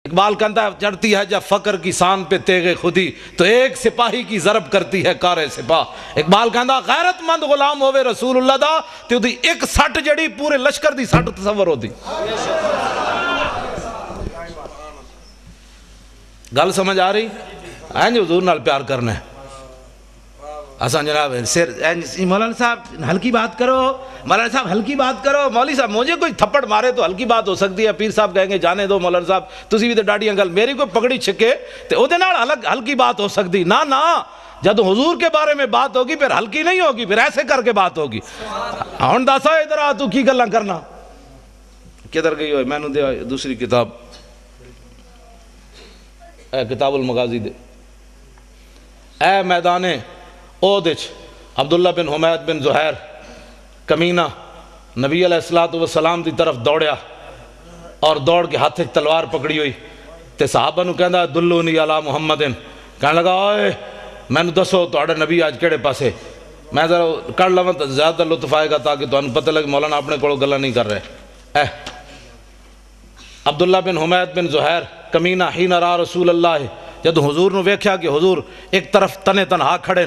اقبال کہتا ہے چڑھتی ہے جب فقر کی سان پہ تیغ خودی تو ایک سپاہی کی ضرب کرتی ہے کار سپاہ۔ اقبال کہتا غیرت مند غلام ہوئے رسول اللہ دا تے دی ایک سٹ جڑی پورے لشکر دی سٹ تصور ہوتی۔ گل سمجھ آ رہی؟ جو حضور نال پیار کرنا ہے آسان جناب مولانا صاحب ہلکی بات کرو، مولانا صاحب ہلکی بات کرو، مولوی صاحب مجھے کوئی تھپڑ مارے تو ہلکی بات ہو سکتی ہے، پیر صاحب کہیں گے جانے دو مولانا صاحب تسی بھی تے ڈاڈیاں گل، میری کوئی پگڑی چھکے تے او دے نال ہلکی بات ہو سکتی نا نا، جب حضور کے بارے میں بات ہوگی پھر ہلکی نہیں ہوگی، پھر ایسے کر کے بات ہوگی۔ ہن دسا ادھر آ تو کی گلاں کرنا کدھر گئی ہوئے؟ میں نے دے دوسری کتاب اے کتاب المغازی دے اے میدان اودچ عبداللہ بن حمید بن زہیر کمینہ نبی علیہ السلام دی طرف دوڑیا اور دوڑ کے ہاتھ تلوار پکڑی ہوئی تے صحابہ نو کہندا دلونی علی محمدن، کہنے لگا اوئے میں نے دسو تہاڈا نبی آج کیڑے پاسے، میں ذرا کر لواں تو زیادہ لطف آئے گا تاکہ تانوں پتہ لگے مولانا اپنے کولوں گلاں نہیں کر رہے۔ عبداللہ بن حمید بن زہیر کمینہ حین را رسول اللہ، جب حضور نو ویکھیا کہ حضور ایک طرف تنے تنہا کھڑے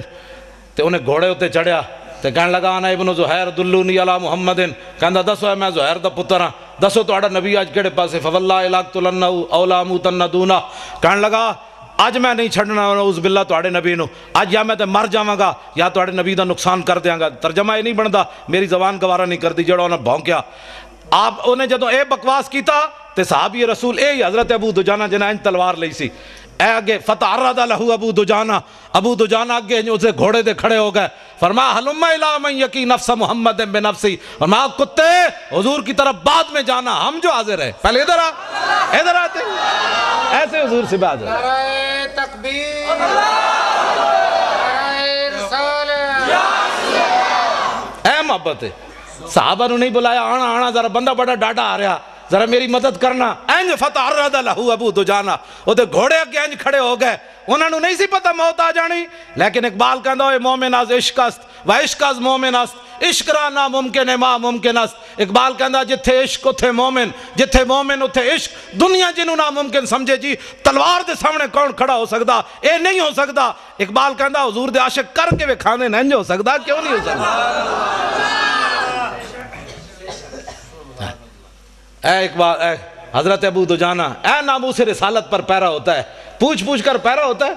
تے انہیں گھوڑے ہوتے چڑھیا تے کہنے لگا انا ابن زہیر دلونی علی محمدن، کہندا دسو ہے میں زہیر دا پتر ہاں، دسو تہاڈا نبی آج کیڑے پاسے، فواللہ لاقتلنہ او لاموتن دونہ، کہنے لگا آج میں نہیں چھڑنا نعوذ باللہ تہاڈے نبی نو، آج یا میں تے مر جاواں گا یا تہاڈے نبی دا نقصان کر دیاں گا۔ ترجمہ یہ نہیں بندا، میری زبان گوارا نہیں کردی جڑا انہیں بھونکیا۔ آپ انہیں جدوں اے بکواس کیتا تے صحابی رسول اے ہی حضرت ابو دجانہ جنہیں انج تلوار لئی سی، اے آگے فتعرض لہو ابو دجانہ، ابو دجانہ آگے اسے گھوڑے دے کھڑے ہو گئے، فرمایا حلم الی من یقی نفس محمد بنفسی، فرمایا کتے حضور کی طرف بعد میں جانا، ہم جو حاضر ہیں پہلے ادھر ادھر آتے ایسے حضور سے بعد نعرہ تکبیر، نعرہ رسالت، اے محبت ہے۔ صحابہ نے نہیں بلایا آنا آنا ذرا بندہ بڑا ڈاٹا آ رہا ذرا میری مدد کرنا، اینج فتعرض لہو ابو دجانہ، وہ تے گھوڑے اگے اینج کھڑے ہو گئے، انہوں نے نہیں سی پتہ موت آ جانی، لیکن اقبال کہندا ہوئے مومن از عشق است و عشق از مومن است، عشق را ناممکن ہے ما ممکن است۔ اقبال کہندا جتھے عشق اتھے مومن، جتھے مومن اتھے عشق، دنیا جنہوں ناممکن سمجھے جی تلوار دے سامنے کون کھڑا ہو سکتا، اے نہیں ہو سکتا۔ اقبال کہندا حضور دے عاشق کر کے وکھاندے نہیں ہو سکتا، کیوں نہیں ہو سکتا؟ اے اقبال اے حضرت ابو دجانہ اے ناموس رسالت پر پیرا ہوتا ہے، پوچھ پوچھ کر پیرا ہوتا ہے۔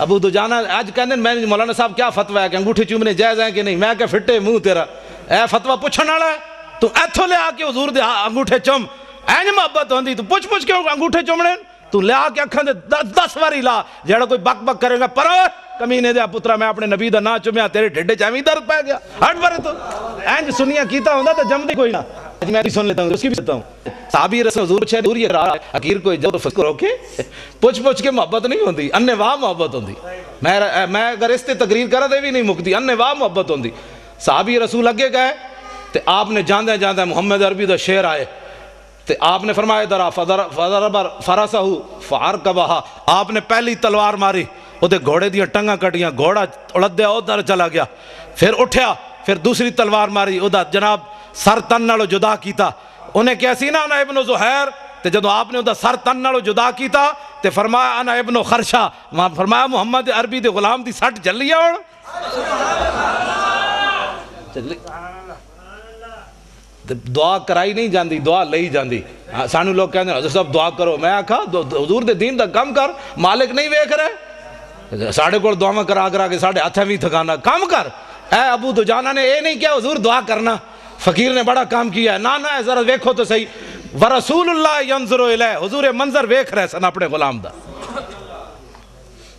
ابو دجانہ آج کہنے میں مولانا صاحب کیا فتوہ ہے کہ انگوٹھے چومنے جائز ہیں کہ نہیں، میں کہ فٹے منہ تیرا، اے فتوہ پوچھن والا ہے تو ایتھو لے آ کے حضور دے انگوٹھے چوم، اینج محبت ہوندی تو پوچھ پوچھ کے انگوٹھے چومنے تو لے آ کے اکھاں دے 10 واری لا، جڑا کوئی بک بک کرے گا پر کمینے دے پترا میں اپنے نبی دا نا چومیا تیرے ڈھڈے چاویں درد پہ گیا، ہٹ پرے تو اینج سنیا کیتا ہوندا تے جمدی کوئی نہ۔ میں بھی سن لیتا ہوں اس کی بھی سنتا ہوں، صحابی رسول حضور چھے دور یہ رہا حقیر کوئی جو فکر ہو کے پوچھ پوچھ کے محبت نہیں ہوندی، اننے واہ محبت ہوندی۔ میں اگر اس تے تقریر کرا دے بھی نہیں مکتی، اننے واہ محبت ہوندی۔ صحابی رسول اگے گئے تے آپ نے جاندے جاندے محمد عربی دا شعر آئے تے آپ نے فرمایا درا فضرب فرسہ فارکبہا، آپ نے پہلی تلوار ماری وہ تے گھوڑے دیاں ٹنگاں کٹیاں، گھوڑا اڑدیا ادھر چلا گیا، پھر اٹھیا، پھر دوسری تلوار ماری وہ جناب سر تن نالو جدا کیتا، انہیں کیسی نا انا ابن زہیر، تے جدو آپ نے سر تن نالو جدا کیتا تے فرمایا انا ابن خرشہ، فرمایا محمد عربی دے غلام دی سٹ جلی ہے اور دعا کرائی نہیں جاندی، دعا لئی جاندی۔ سانو لوگ کہنے حضرت صاحب دعا کرو، میں آکھا حضور دے دین دا کم کر، مالک نہیں ویکھ رہے ساڑھے کو دعا کرا کرا کے ساڑھے ہاتھیں بھی تھکانا، کم کر۔ اے ابو دجانہ نے اے نہیں کیا حضور دعا کرنا، فقیر نے بڑا کام کیا ہے، نا نا ذرا ویکھو تو صحیح، ورسول اللہ ینظر الیہ، حضور منظر ویکھ رہے سن اپنے غلام دا،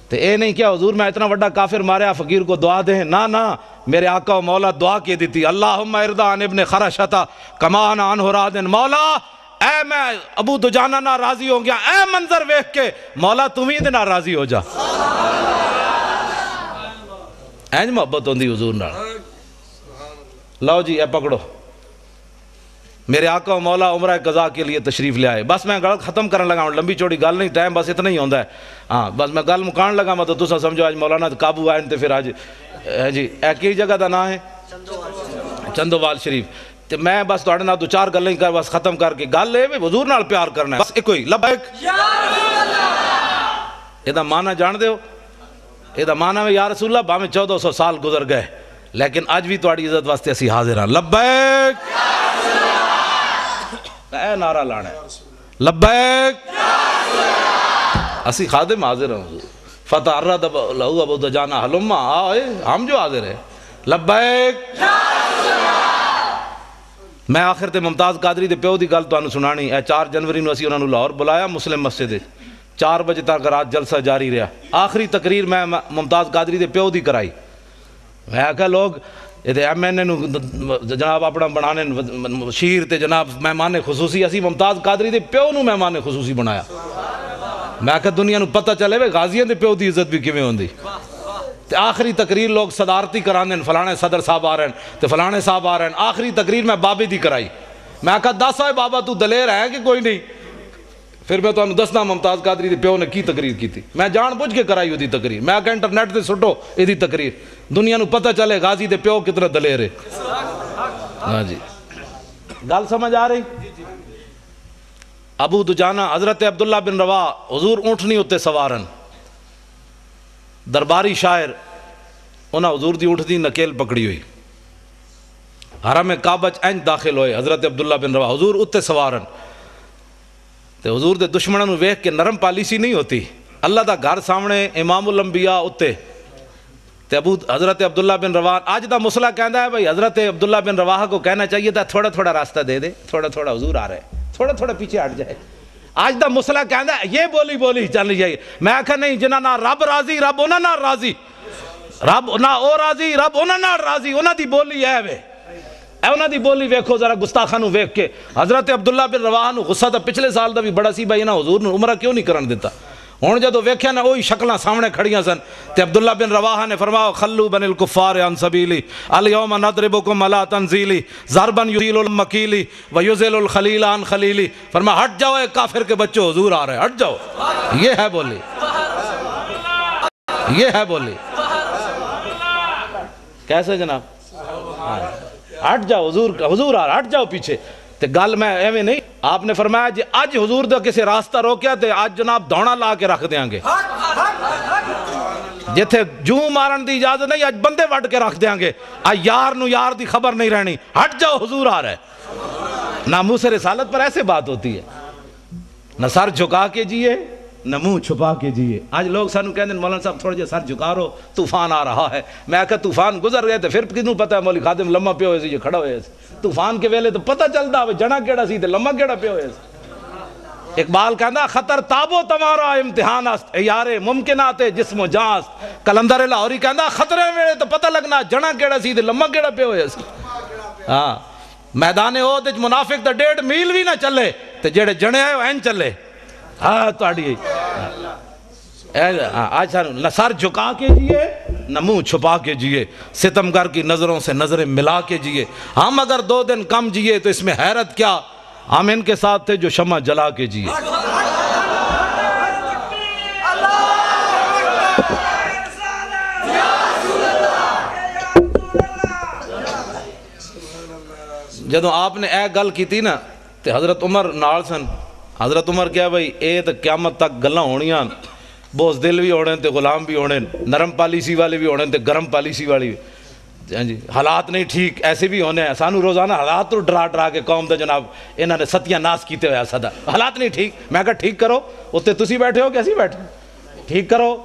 تے اے نہیں کیا حضور میں اتنا بڑا کافر ماریا فقیر کو دعا دیں، نا نا میرے آقا و مولا دعا کی دیتی، اللہم ارضا عن ابن خرشتا کما انا عنہ راض، مولا اے میں ابو دجانہ نہ راضی ہو گیا، اے منظر ویکھ کے مولا تمہیں دے نہ راضی ہو جا۔ اینج محبت ہوندی حضور نال۔ لو جی اے پکڑو، میرے آقا و مولا عمرہ قضا کے لیے تشریف لے آئے، بس میں گل ختم کرنے لگا ہوں، لمبی چوڑی گل نہیں، ٹائم بس اتنا ہی ہوندا ہے، ہاں بس میں گل مکان لگا میں تو تسا سمجھو آج مولانا قابو آئے تے پھر آج جی اے کی جگہ دا نا ہے چندووال شریف، تے میں بس تواڈے نال دو چار گلاں ہی کر بس ختم کر کے گل اے وی حضور نال پیار کرنا ہے بس ایک ہوئی لبیک یا رسول اللہ. اے دا معنی جان دے ہو؟ اے دا معنی ہے یا رسول اللہ بھاویں 1400 سال گزر گئے لیکن اج بھی تواڈی عزت واسطے اسی حاضر ہاں. لبیک یا رسول اللہ. اے نعرہ لانا ہے لبیک یا رسول اللہ. اسی خادم حاضر ہیں حضور. فتح الرد لہو ابو دجانہ حلما آئے ہم جو حاضر ہیں لبیک یا رسول اللہ. میں آخر تے ممتاز قادری دے پیو دی گل تانوں سنانی ہے. 4 جنوری نو اسی انہاں نوں لاہور بلایا مسلم مسجد وچ 4 بجے تک رات جلسہ جاری رہا. آخری تقریر میں ممتاز قادری دے پیو دی کرائی. میں آکھا لوگ ایم این اے نو جناب اپنا بنانے شیر تے جناب مہمان خصوصی اسی ممتاز قادری دے پیو نو مہمان خصوصی بنایا. میں آکھا دنیا نو پتہ چلے وے غازیاں دے پیو دی عزت بھی کیویں ہوندی. تے آخری تقریر لوگ صدارتی کرانے فلانے صدر صاحب آ رہے ہیں تے فلانے صاحب آ رہے ہیں. آخری تقریر میں بابے دی کرائی. میں کہا دس آئے بابا تو دلیر ہے کہ کوئی نہیں. پھر میں تو دسنا ممتاز قادری دے پیو نے کی تقریر کی تھی. میں جان بوجھ کے کرائی ہوئی تقریر. میں کہا انٹرنیٹ تے سٹو یہ تقریر دنیا نو پتہ چلے غازی دے پیو کتنا دلیر ہے. ہاں جی گل سمجھ آ رہی. ابو دجانہ حضرت عبداللہ بن رواح حضور اونٹنی ہوتے سوارن درباری شاعر انہاں حضور دی اونٹنی نکیل پکڑی ہوئی حرم کعبہ انج داخل ہوئے. حضرت عبداللہ بن رواح حضور اتے سوارن تے حضور دے دشمنوں نو ویکھ کے نرم پالیسی نہیں ہوتی. اللہ دا گھر سامنے امام الانبیاء اتے تے حضرت عبداللہ بن رواح آج دا مسئلہ کہندا ہے بھائی حضرت عبداللہ بن رواح کو کہنا چاہیے تھا تھوڑا تھوڑا راستہ دے دے تھوڑا تھوڑا حضور آ رہے تھوڑا تھوڑا پیچھے ہٹ جائے. آج دا مسئلہ کہندا ہے یہ بولی چل رہی ہے. میں آکھا نہیں جنہاں نہ رب راضی رب انہاں نال راضی رب نہ او راضی رب انہاں نال راضی. انہاں دی بولی ہے وے اے انہاں دی بولی ویکھو ذرا گستاخاں نو ویکھ کے. حضرت عبداللہ بن رواح نو غصہ تا پچھلے سال دا بھی بڑا سی بھائی انہاں حضور نو عمرہ کیوں نہیں کرن دیتا. ہن جدوں ویکھیا نا وہی شکلاں سامنے کھڑیاں سن تے عبداللہ بن رواح نے فرمایا خلو بن الکفار عن سبیلی الیوم نضربکم علی تنزیلی ضربا یزیل المکیلی ویزل الخلیل عن خلیلی. فرمایا ہٹ جاؤ اے کافر کے بچوں حضور آ رہے ہیں ہٹ جاؤ. یہ ہے بولی یہ ہے بولی. کیسے جناب ہٹ جاؤ حضور آ رہا ہٹ جاؤ پیچھے. تے گل میں ایویں نہیں. آپ نے فرمایا جی اج حضور دا کسے راستہ روکیا تے اج جناب دوڑا لا کے رکھ دیاں گے. جتھے جوں مارن دی اجازت نہیں اج بندے وڈ کے رکھ دیاں گے. اج یار نو یار دی خبر نہیں رہنی ہٹ جاؤ حضور آ رہا ہے. ناموس رسالت پر ایسے بات ہوتی ہے. نہ سر جھکا کے جیے نہ منہ چھپا کے جیے. آج لوگ سانو کہندے ہیں مولانا صاحب تھوڑا جہا سر جھکا رہو طوفان آ رہا ہے. میں کہا طوفان گزر گئے تے پھر کنوں پتہ ہے مولوی خادم لمحہ پہ ہوئے سی جو کھڑا ہوئے سی. طوفان کے ویلے تو پتہ چلدا ہوئے جنا کیڑا سی تے لمحہ کیڑا پہ ہوئے سی. اقبال کہندا خطر تابو تمہارا امتحان است اے یارے ممکنات جسم و جان است. کلندر لاہوری کہندا خطرے ویلے تو پتہ لگنا جنا کیڑا سی تے لمحہ کیڑا پہ ہوئے سی. ہاں میدان احد وچ منافق تے 1.5 میل بھی نہ چلے تے جڑے جنے آئے این چلے. ہاں تہاڈی آج نہ سر جھکا کے جیے نہ منہ چھپا کے جیے. ستمگر کی نظروں سے نظریں ملا کے جیے. ہم اگر 2 دن کم جیے تو اس میں حیرت کیا ہم ان کے ساتھ تھے جو شمع جلا کے جیے. جدوں آپ نے اے گل کی تھی نا تے حضرت عمر نال سن. حضرت عمر کیا بھائی اے تو قیامت تک گلاں ہونیاں بوز دل بھی ہونے تے غلام بھی ہونے نرم پالیسی والے بھی ہونے تے گرم پالیسی والی بھی. جی حالات نہیں ٹھیک ایسے بھی ہونے ہیں. سانو روزانہ حالات تو ڈرا کے قوم دا جناب انہوں نے ستیاں ناس کیتے ہویا صدا حالات نہیں ٹھیک. میں کہا ٹھیک کرو اتنے تسی بیٹھے ہو کیسی بیٹھے ٹھیک کرو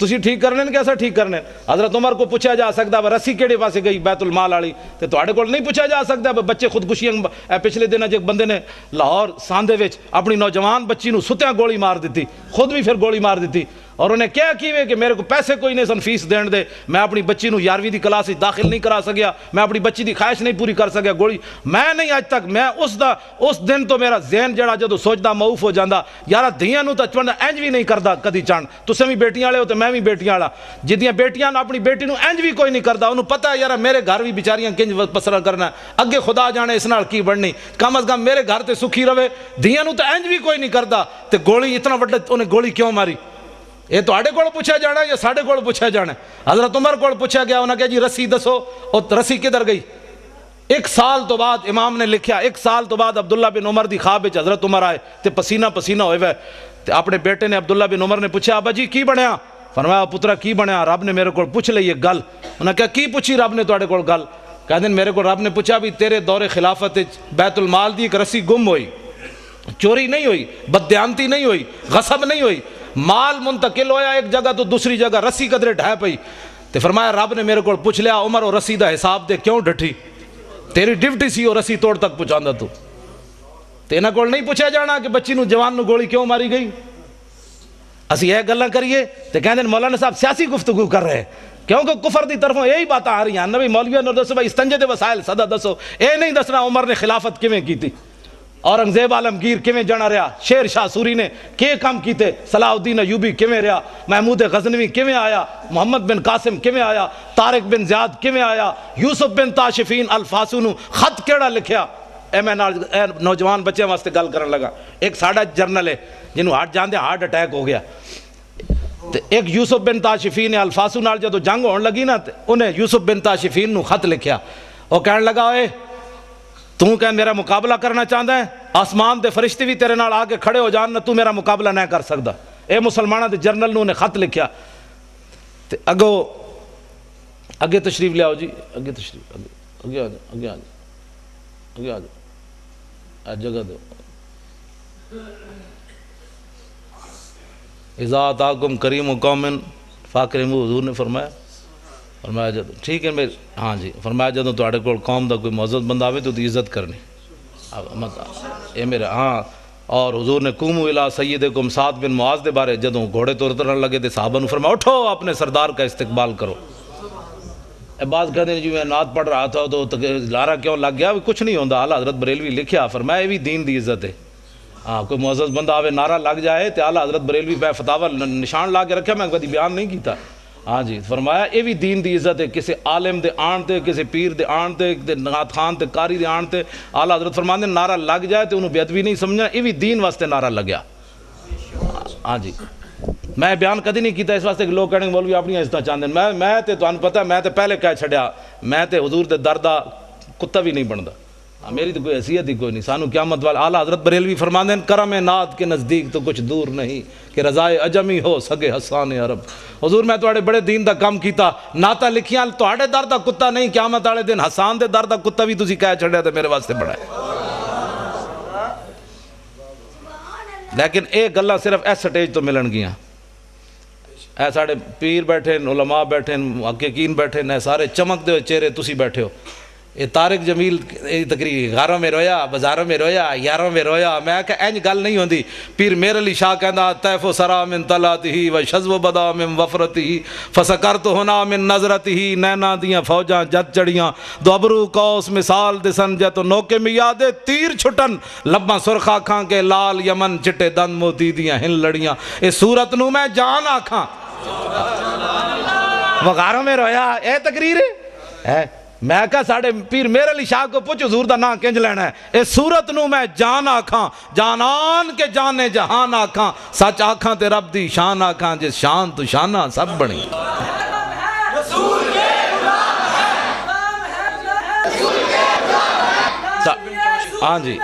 تسی ٹھیک کرنے کیسا ٹھیک کرنے. حضرت عمر کو پوچھا جا سکتا ہے رسی کیڑے پاسے گئی بیت المال والی تے تواڈے کول نہیں پوچھا جا سکتا. بچے خودکشیاں پچھلے دن ایک بندے نے لاہور ساندے وچ اپنی نوجوان بچی نو ستیاں گولی مار دیتی خود بھی پھر گولی مار دیتی. اور انہیں کیا کیوے کہ میرے کو پیسے کوئی نہیں سن فیس دین دے میں اپنی بچی نو 11ویں دی کلاس داخل نہیں کرا سکیا میں اپنی بچی دی خواہش نہیں پوری کر سکیا. گولی میں نہیں اج تک میں اس دن تو میرا ذہن جڑا جدو سوچدا معوف ہو جاندا یارا دھیاں نو تا چوندا انج بھی نہیں کردا کدی چان. تسیں بھی بیٹیاں والے ہو تے میں بھی بیٹیاں والا. جدیاں بیٹیاں اپنی بیٹی نو انج بھی کوئی نہیں کردا انہوں پتہ ہے یارا میرے گھر بھی بیچاریاں کنج پسرا کرنا ہے اگے خدا جانے اس نال کی بننی کم از کم میرے گھر تے سکھی رہے. دھیاں نو تے انج بھی کوئی نہیں کردا تے گولی اتنا وڈا انہیں گولی کیوں ماری. یہ تواڈے کول پوچھا جانا یا ساڈے کول پوچھا جانا. حضرت عمر کول پوچھا گیا انہاں کہا جی رسی دسو اور رسی کدھر گئی. ایک سال تو بعد امام نے لکھیا، ایک سال تو بعد عبداللہ بن عمر دی خواب وچ حضرت عمر آئے تے پسینہ پسینہ ہوئے وے تے اپنے بیٹے نے عبداللہ بن عمر نے پوچھا ابا جی کی بنیا؟ فرمایا پترا کی بنیا، رب نے میرے کو پوچھ لئی ایک گل۔ انہوں نے کہا کی پوچھی رب نے تواڈے کول گل؟ کہندے میرے کو رب نے پوچھا بھی تیرے دور خلافت بیت المال دی ایک رسی گم ہوئی، چوری نہیں ہوئی، بددیانتی نہیں ہوئی، غصب نہیں ہوئی، مال منتقل ہویا ایک جگہ تو دوسری جگہ، رسی قدرے ڈھائے پئی تے فرمایا رب نے میرے کو پوچھ لیا عمر وہ رسی دا حساب دے کیوں ڈٹھی؟ تیری ڈیوٹی سی وہ رسی توڑ تک پہنچاندا تو تے انہاں کول نہیں پوچھا جانا کہ بچی نو جوان نو گولی کیوں ماری گئی۔ اسی یہ گلاں کریے تے کہندے مولانا صاحب سیاسی گفتگو کر رہے ہیں کیونکہ کفر دی طرفوں یہی باتیں آ رہی ہیں۔ نبی مولویوں نے دسو بھائی استنجے دے وسائل صدا دسو، اے نہیں دسنا عمر نے خلافت کیویں کیتی، اورنگزیب عالمگیر کیویں جنا رہا، شیر شاہ سوری نے کے کام کیتے، صلاح الدین ایوبی کیویں رہا، محمود غزنوی کیویں آیا، محمد بن قاسم کیویں آیا، طارق بن زیاد کیویں آیا، یوسف بن تاشفین الفاسو نو خط کیڑا لکھیا۔ اے میں نوجوان بچے واسطے گل کرن لگا، ایک ساڈا جرنل ہے جنہوں ہارٹ جاندے ہارٹ اٹیک ہو گیا، ایک یوسف بن تاشفین الفاسو نال جدو جنگ ہون لگی نا انہیں یوسف بن تاشفین نو خط لکھیا، وہ کہنے لگا اے تو کہ میرا مقابلہ کرنا چاہتا ہے، آسمان دے فرشتے بھی تیرے نال آگے کھڑے ہو جان، تو میرا مقابلہ نہیں کر سکتا۔ اے مسلمانہ دے جرنل نو نے خط لکھیا تے اگے تشریف لے آؤ جی، اگے تشریف اگے آ جاؤ، اگے آ جاؤ، اگے آ جاؤ، جگہ دو۔ اذا آتاکم کریم قوم فاکرموا، حضور نے فرمایا جدو ٹھیک ہے میرے ہاں جی، فرمایا جدو تواڈے کول قوم دا کوئی معزز بندہ آوے تو عزت کرنی اے میرے ہاں۔ اور حضور نے قوموا الی سیدکم سعد بن معاذ دے بارے جدو گھوڑے تو اترن لگے تے صحابہ نے فرمایا اٹھو اپنے سردار کا استقبال کرو۔ اے بعض کہتے ہیں جی میں نعت پڑھ رہا تھا تو لارا کیوں لگ گیا، کچھ نہیں ہوندا، اعلیٰ حضرت بریلوی لکھیا فرمایا یہ بھی دین دی عزت ہے۔ ہاں کوئی معزز بندہ آوے نعرہ لگ جائے تو اعلیٰ حضرت بریلوی پہ فتاوی نشان لا کے رکھا، میں کبھی بیان نہیں کیتا۔ ہاں جی فرمایا یہ بھی دین دی عزت ہے، کسی عالم دے آن تے، کسی پیر دے آن تے، نعت خان تے کاری دے آن تے اعلیٰ حضرت فرماندے نعرہ لگ جائے تو انہوں بے ادبی نہیں سمجھنا، یہ بھی دین واسطے نعرہ لگیا۔ ہاں جی میں بیان کدی نہیں کیتا اس واسطے کہ لوگ کہنے مولوی اپنی عزت چاہتے ہیں، میں تے تانوں پتہ میں تے پہلے کہہ چھڈیا میں تے حضور دے در دا کتا بھی نہیں بندا، میری تو کوئی حیثیت ہی کوئی نہیں۔ سانو قیامت والے اعلیٰ حضرت بریلوی فرماندے ہیں کرم نعت کے نزدیک تو کچھ دور نہیں کہ رضائے عجمی ہو سگے حسان عرب۔ حضور میں تواڈے بڑے دین دا کام کیتا، نعتاں لکھیاں تواڈے در دا کتا نہیں، قیامت والے دن حسان دے در دا کتا بھی تسی کہہ چھڈیا تے میرے واسطے بڑا ہے۔ لیکن اے گلاں صرف اس سٹیج تو ملن گیاں، اے ساڑے پیر بیٹھے علماء بیٹھے محققین بیٹھے نے، سارے چمک دے چہرے تسی بیٹھے ہو۔ یہ طارق جمیل تقریر گھروں میں رویا، بازاروں میں رویا، یاروں میں رویا، میں کہ اینج گل نہیں ہوندی۔ پیر میر علی شاہ کہندا طیف و سرا من طلعتہ و شذ و بدا من وفرتہ فسکرت ہنا من نظرتہ، نینا دیاں فوجاں جت چڑیاں دو ابرو کوس مثال دسن جت نوکے میں یادے تیر چھٹن لباں سرخ آکھاں کے لال یمن چٹے دند موتی دیاں ہن لڑیاں، اس صورت نو میں جان آکھاں۔ وہ غاروں میں رویا، اے تقریر ہے۔ میں کہا ساڑھے پیر میر علی شاہ کو پوچھ حضور دا نا کنج لینا ہے، اس صورت نو میں جان آکھاں، جانان کے جانے جہان آکھاں، سچ آکھاں تے رب دی شان آکھاں، جس شان تو شانہ سب بڑی۔ ہاں جی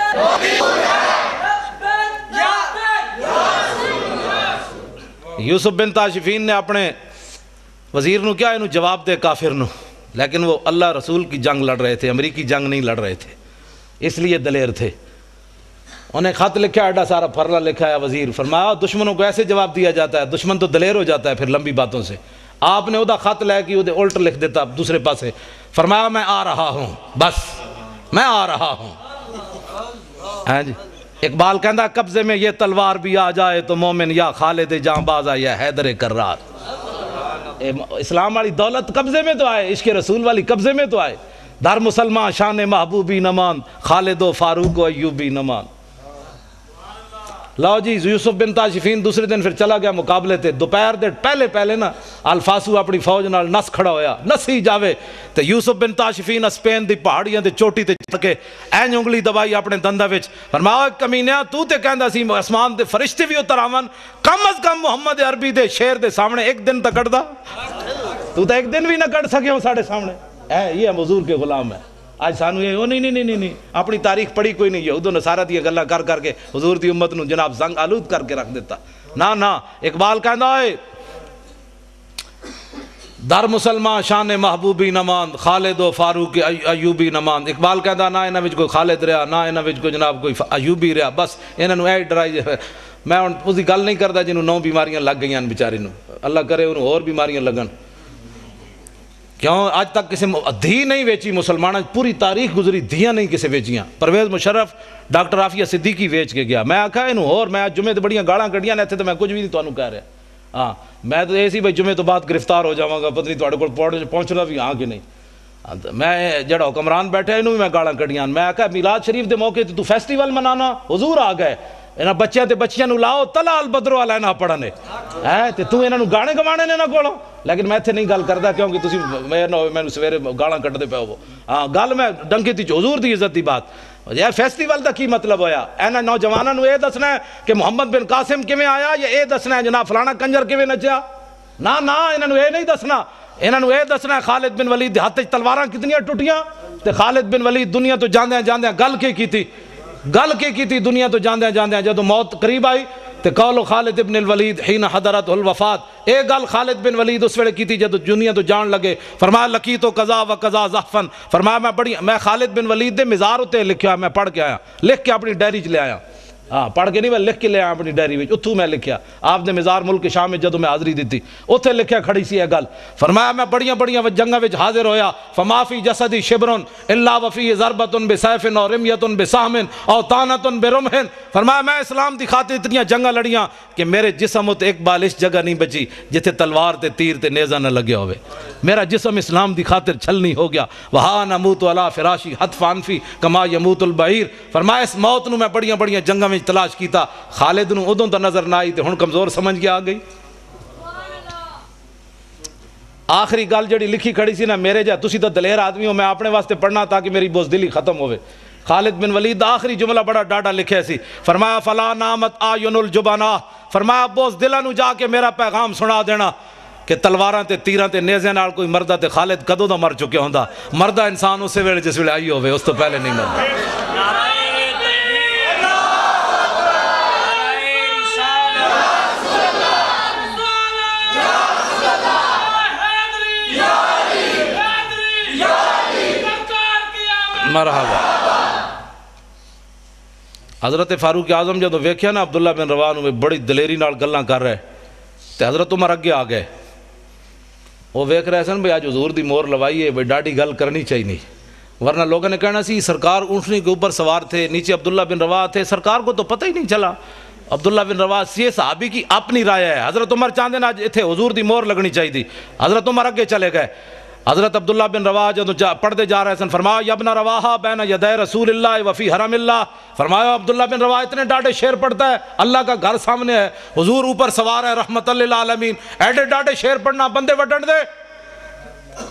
یوسف بن تاشفین نے اپنے وزیر نو کیا انہوں جواب دے کافر نو، لیکن وہ اللہ رسول کی جنگ لڑ رہے تھے، امریکی جنگ نہیں لڑ رہے تھے، اس لیے دلیر تھے۔ انہیں خط لکھا ایڈا سارا پھرلا لکھا ہے وزیر، فرمایا دشمنوں کو ایسے جواب دیا جاتا ہے، دشمن تو دلیر ہو جاتا ہے پھر لمبی باتوں سے۔ آپ نے ادا خط لے کے ادھے الٹ لکھ دیتا دوسرے پاسے، فرمایا میں آ رہا ہوں، بس میں آ رہا ہوں۔ ہاں جی اقبال کہندا قبضے میں یہ تلوار بھی آ جائے تو مومن یا خالد جاں باز یا حیدر کرار۔ اسلام والی دولت قبضے میں تو آئے، عشق رسول والی قبضے میں تو آئے، در مسلمان شان محبوبی نمان، خالد و فاروق و ایوبی نمان۔ لاؤ جی یوسف بن تاشفین دوسرے دن پھر چلا گیا مقابلے تے، دوپہر دے پہلے نا الفاسو اپنی فوج نال نس کھڑا ہویا، نسی جاوے تے یوسف بن تاشفین اسپین دی پہاڑیاں دے چوٹی تے چڑھ کے این انگلی دبائی اپنے دندہ وچ، فرمایا کمینیا تو تے کہندا سی آسمان دے فرشتے بھی اتر آون، کم از کم محمد عربی دے شیر دے سامنے ایک دن تک کٹ دا، تو تے ایک دن بھی نہ کٹ سکے ہو ساڑھے سامنے۔ یہ حضور کے غلام ہے، اج سانو یہ وہ نہیں اپنی تاریخ پڑھی کوئی نہیں، یہود و نصارہ دی گلاں کر کر کے حضور دی امت نو جناب زنگ آلود کر کے رکھ دیتا۔ نا اقبال کہندا ہے در مسلمان شان محبوبی نماند، خالد و فاروق ایوبی نماند۔ اقبال کہندا نہ انہاں وچ کوئی خالد رہا، نہ انہاں وچ کوئی جناب کوئی ایوبی رہا، بس انہاں نو اے ڈرائی۔ میں ہن اس دی گل نہیں کردا جنوں 9 بیماریاں لگ گئیاں بیچارے نو، اللہ کرے انہوں اور بیماریاں لگن۔ کیوں اج تک کسی دھی نہیں ویچی مسلمانوں، پوری تاریخ گزری دھیاں نہیں کسی ویچیاں۔ پرویز مشرف ڈاکٹر عافیہ صدیقی ویچ کے گیا، میں آکھا انہوں اور میں جمعے تے بڑیاں گالاں کڈیاں نے اتھے تے میں کچھ بھی نہیں تانوں کہہ رہا۔ ہاں میں تو ایسی بھائی جمعے تو بعد گرفتار ہو جاواں گا، پتہ نہیں تواڈے کول پہنچنا بھی ہاں کہ نہیں۔ میں جڑا حکمران بیٹھے انہوں بھی میں گالاں کڈیاں۔ میں آکھا میلاد شریف دے موقع تے تو فیسٹیول منانا، حضور آ گئے، انہاں بچیاں تے بچیاں نو لاؤ تلا البدرو علینا پڑھنے تے تو انہاں نو گانے گوانے نے نہ کولو۔ لیکن میں اتھے نہیں گل کردا کیونکہ تسی میں سویرے گالاں کڈدے پے ہو۔ ہاں گل میں ڈنکی تے حضور دی عزت دی بات۔ یار فیسٹیول دا کی مطلب ہویا؟ انہاں نوجواناں نو اے دسنا ہے کہ محمد بن قاسم کیویں آیا، یا اے دسنا ہے جناب فلانا کنجر کیویں نچیا؟ نہ انہاں نو اے نہیں دسنا، انہاں نو اے دسنا ہے خالد بن ولید دے ہاتھ وچ تلواراں کتنیاں ٹوٹیاں تے خالد بن ولید دنیا تو جاندیاں جاندیاں گل کی کیتی دنیا تو جاندیاں جاندیاں جدو موت قریب آئی تے قول خالد بن الولید حین حضرت الوفات، اے گل خالد بن ولید اس ویلے کیتی جدو دنیا تو جان لگے۔ فرمایا لقیت قضا و قضا زحفن، فرمایا میں خالد بن ولید دے مزار اتے لکھیا، میں پڑھ کے آیا، لکھ کے اپنی ڈائری چ لے آیا۔ ہاں پڑھ کے نہیں، میں لکھ کے لے آیا اپنی ڈائری وچ، اتھوں میں لکھیا آپ دے مزار ملک شام میں جدو میں حاضری دیتی اوتھے لکھیا کھڑی سی یہ گل۔ فرمایا میں بڑیاں جنگاں وچ حاضر ہویا، فما فی جسدی شبرن الا وفی ضربۃ بسیف اور رمیۃ بسہم او طعنۃ برمح۔ فرمایا میں اسلام دی خاطر اتنیاں جنگاں لڑیاں کہ میرے جسم تے ایک بال اس جگہ نہیں بچی جتھے تلوار تے تیر تے نیزہ نہ لگیا ہوئے، میرا جسم اسلام دی خاطر چھلنی ہو گیا۔ وہاں نموت علی فراشی حتف انفی کما یموت البعیر۔ فرمایا اس موت نو میں بڑیاں جنگاں میں تلاش کیتا، خالد نو ادوں تو نظر نہ آئی تے ہن کمزور سمجھ کے آ گئی۔ آخری گل جڑی لکھی کھڑی سی نا میرے جا، تسی تو دلیر آدمی ہو، میں اپنے واسطے پڑھنا تاکہ میری بزدلی ختم ہوئے۔ خالد بن ولید آخری جملہ بڑا ڈاڈا لکھے سی، فرمایا فلا نامت آیون الجبنا، فرمایا بزدلاں نو جا کے میرا پیغام سنا دینا کہ تلواراں تے تیراں تے نیزے نال کوئی مردہ تے خالد کدوں دا مر چکے ہوندا، مردہ انسان اسے ویلے جس ویلے آئی ہوئے، اس تو پہلے نہیں مردا۔ مرحبا۔ حضرت فاروق اعظم جدو ویکھیا نا عبداللہ بن رواح نو بڑی دلیری نال گلاں کر رہے تے حضرت عمر اگے آ گئے، وہ ویکھ رہے سن بھئی آج حضور دی مور لوائی ہے، بھئی ڈاڈی گل کرنی چاہیے، ورنہ لوگوں نے کہنا سی سرکار اونٹنی کے اوپر سوار تھے، نیچے عبداللہ بن رواح تھے، سرکار کو تو پتہ ہی نہیں چلا۔ عبداللہ بن رواح یہ صحابی کی اپنی رائے ہے، حضرت عمر چاہتے نا اتھے حضور دی مور لگنی چاہیے تھی، حضرت عمر اگے چلے گئے۔ حضرت عبداللہ بن رواح جب پڑھتے جا رہے سن، فرمایا یا ابن رواحہ بین یدی رسول اللہ وفی حرم اللہ، فرمایا عبداللہ بن رواح اتنے ڈاڈے شعر پڑھتا ہے، اللہ کا گھر سامنے ہے، حضور اوپر سوار ہے رحمت للعالمین، ایڈے ڈاڈے شعر پڑھنا بندے وڈن دے۔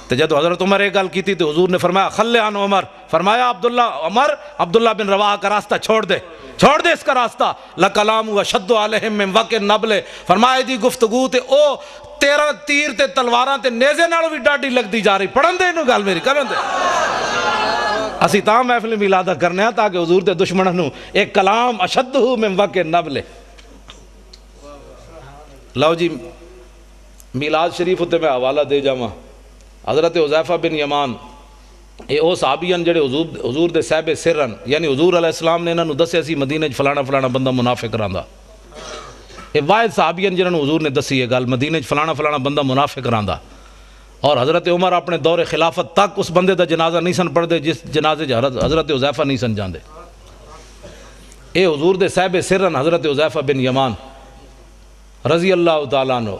تو جب حضرت عمر ایک گل کی تھی تو حضور نے فرمایا خلی عن عمر، فرمایا عبداللہ بن رواح کا راستہ چھوڑ دے اس کا راستہ، لکلام اشد علیہم من وقع النبل، فرمایا دی گفتگو تے او تیرا تیر تے تلواراں تے نیزے نالوں بھی ڈاڈی لگتی جا رہی، پڑھن دے انہوں گل میری کرن دے۔ اسی تاں محفل میلادہ کرنے ہیں تاکہ حضور تے دشمنوں نو ایک کلام اشد من وقع النبل۔ لو جی میلاد شریف ہوتے میں حوالہ دے جاواں، حضرت حذیفہ بن یمان اے او صحابیان جڑے حضور دے صاحب سرن، یعنی حضور علیہ السلام نے انہاں نو دسیا سی مدینہ فلانا بندہ منافق رہندا، اے واحد صحابیان جنہاں نو حضور نے دسی یہ گل مدینہ فلانا بندہ منافق رہندا، اور حضرت عمر اپنے دور خلافت تک اس بندے دا جنازہ نہیں سن پڑھ دے جس جنازے حضرت حذیفہ نہیں سن جاندے۔ اے حضور دے صاحب سرن حضرت حذیفہ بن یمان رضی اللہ تعالیٰ عنہ،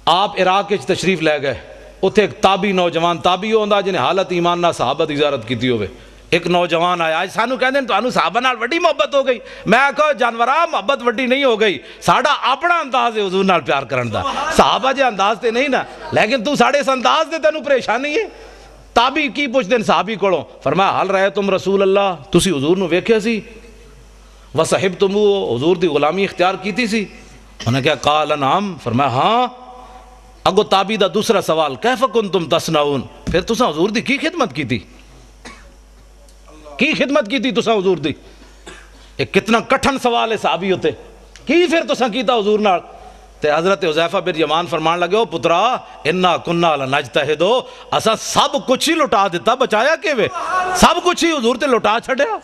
آپ عراق وچ تشریف لے گئے، اتھے ایک تابی نوجوان، تابی ہوندا جنہیں حالت ایمان نہ صحابہ دی زیارت کیتی ہوئے، ایک نوجوان آیا، آج سانو کہندے ہیں تو صحابہ نال وڈی محبت ہو گئی، میں کہو جانورہ محبت وڈی نہیں ہو گئی، ساڑھا اپنا انداز ہے حضور نال پیار کرن دا، صحابہ جے انداز تے نہیں نا، لیکن تو ساڑھے اس انداز دے تینوں پریشانی ہے۔ تابی کی پوچھ دیں صحابی کولوں، فرمایا حل رہے تم رسول اللہ، تسی حضور نو ویکھیا سی وصحبتمو، حضور دی غلامی اختیار کیتی سی؟ انہوں نے کہا قال نعم، فرمایا ہاں۔ اگو تابی دا دوسرا سوال کیف کنتم تصنعون، پھر تساں حضور دی کی خدمت کی تھی؟ کی خدمت کی تھی تساں حضور دی؟ ایک کتنا کٹھن سوال ہے صحابی ہوتے کی پھر تساں کیتا حضور نال؟ تے حضرت حذیفہ بن یمان فرمان لگے او پترا انا کنا لنجتہدو اساں سب کچھ ہی لٹا دیتا بچایا کیویں سب کچھ ہی حضور تے لٹا چھڈیا۔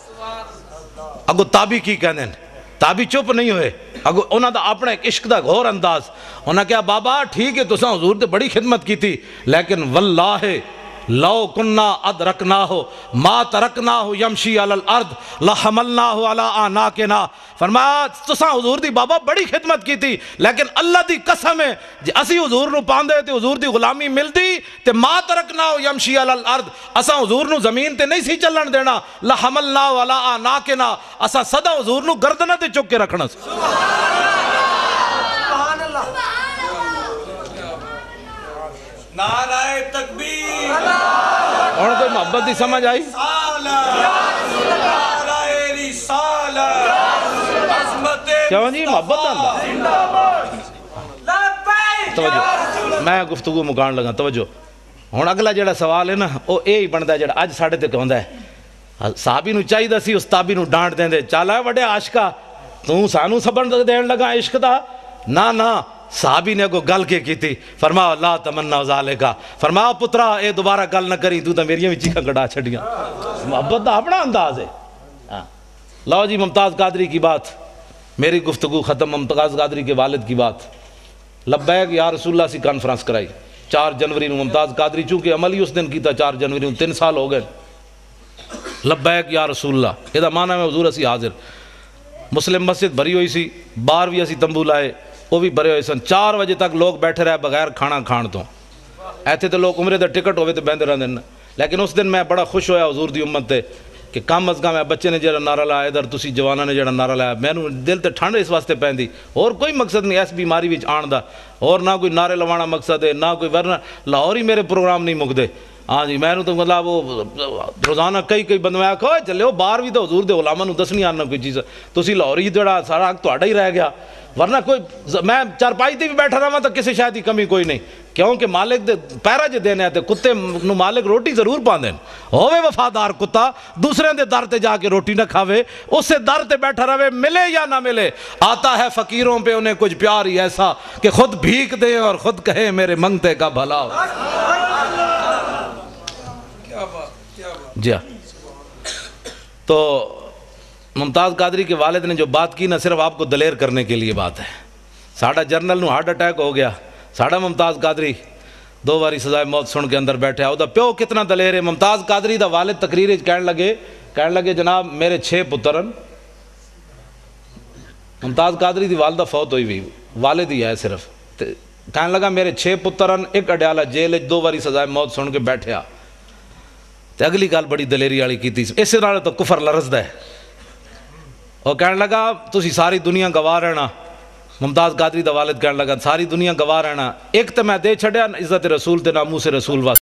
اگو تابی کی کہندے ہیں تابی چپ نہیں ہوئے اگو انہاں دا اپنا ایک عشق دا گھور انداز انہاں کہا بابا ٹھیک ہے تساں حضور تے بڑی خدمت کی تھی لیکن واللہ لو کننا ادرکناہ ما ترکناہ یمشی علی الارض لحملناہ علی آناکنا فرمایا تساں حضور دی بابا بڑی خدمت کی تھی لیکن اللہ دی قسم ہے جی اسی حضور نو پاندے تے حضور دی غلامی ملدی تے ما ترکناہ یمشی علی الارض اساں حضور نو زمین تے نہیں سی چلن دینا لحملناہ علی آناکنا اساں سدا حضور نو گردنہ تے چک کے رکھنا سی۔ نعرہ تکبیر اور کوئی محبت دی سمجھ آئی؟ نعرہ رسالت عظمت کیوں جی محبت آندا توجہ میں گفتگو مکان لگا توجہ ہن اگلا جڑا سوال ہے نا او اے ہی بندا جڑا اج ساڈے تے کہندا ہے صحابی نو چاہیدا سی اس تابی نو ڈانٹ دیندے چل اے وڈے عاشقا تو سانو سبن دین لگا عشق دا نہ صحابی نے کو گل کے تھی فرمایا لا تمنا ذالکا فرمایا پترا اے دوبارہ گل نہ کری تو میری بھی چیخاں کڑا چھڑیاں محبت دا اپنا انداز ہے۔ لو جی ممتاز قادری کی بات میری گفتگو ختم ممتاز قادری کے والد کی بات لبیک یا رسول اللہ سی کانفرنس کرائی 4 جنوری نو ممتاز قادری چونکہ عملی اس دن کیتا 4 جنوری نو 3 سال ہو گئے لبیک یا رسول اللہ یہ دا معنی میں حضور اسی حاضر مسلم مسجد بھری ہوئی سی باہر بھی اسی تمبو لائے وہ بھی بھرے ہوئے سن 4 بجے تک لوگ بیٹھے رہے بغیر کھانا کھان تو ایتھے تو لوگ عمرے دا ٹکٹ ہوئے تو بہندے رہندے لیکن اس دن میں بڑا خوش ہویا حضور دی امت تے کہ کم از کم بچے نے جڑا نعرہ لایا ادھر تسی جوانہ نے جڑا نعرہ لایا میں دل تے ٹھنڈ اس واسطے پیندی اور کوئی مقصد نہیں ایس بیماری وچ آن دا اور نہ کوئی نعرے لوانا مقصد ہے نہ کوئی ورنہ لاہور ہی میرے پروگرام نہیں مکدے ہاں جی میں تو مطلب وہ روزانہ کئی بندے آکھو چلے وہ باہر بھی تو حضور دے علماء نو دسنی آنا کوئی چیز تسی لاہور ہی جڑا سارا حق تہاڈا ہی رہ گیا ورنہ کوئی میں چارپائی تے بھی بیٹھا رہا تو کسی شاید کی کمی کوئی نہیں کیونکہ مالک دے پیرا جے دینے آتے کتے نو مالک روٹی ضرور پاندے ہووے وفادار کتا دوسرے دے در تے جا کے روٹی نہ کھاوے اس سے در تے بیٹھا رہے ملے یا نہ ملے آتا ہے فقیروں پہ انہیں کچھ پیار ہی ایسا کہ خود بھیک دیں اور خود کہے میرے منگتے کا بھلا ہو۔ جی تو ممتاز قادری کے والد نے جو بات کی نہ صرف آپ کو دلیر کرنے کے لیے بات ہے ساڑھا جرنل نو ہارٹ اٹیک ہو گیا ساڑھا ممتاز قادری 2 باری سزائے موت سن کے اندر بیٹھے او دا پیو کتنا دلیر ہے ممتاز قادری دا والد تقریر کہنے لگے جناب میرے 6 پترن ممتاز قادری دی والدہ فوت ہوئی بھی والد ہی ہے صرف کہنے لگا میرے 6 پترن ایک اڈیالہ جیل 2 باری سزائے موت سن کے بیٹھے تے اگلی گل بڑی دلیری والی کیتی اس نال تو کفر لرزدا ہے اور کہنے لگا تسی ساری دنیا گواہ رہنا ممتاز قادری دا والد کہنے لگا ساری دنیا گواہ رہنا ایک تے میں دے چھڑیا عزت رسول تے ناموس رسول واسطے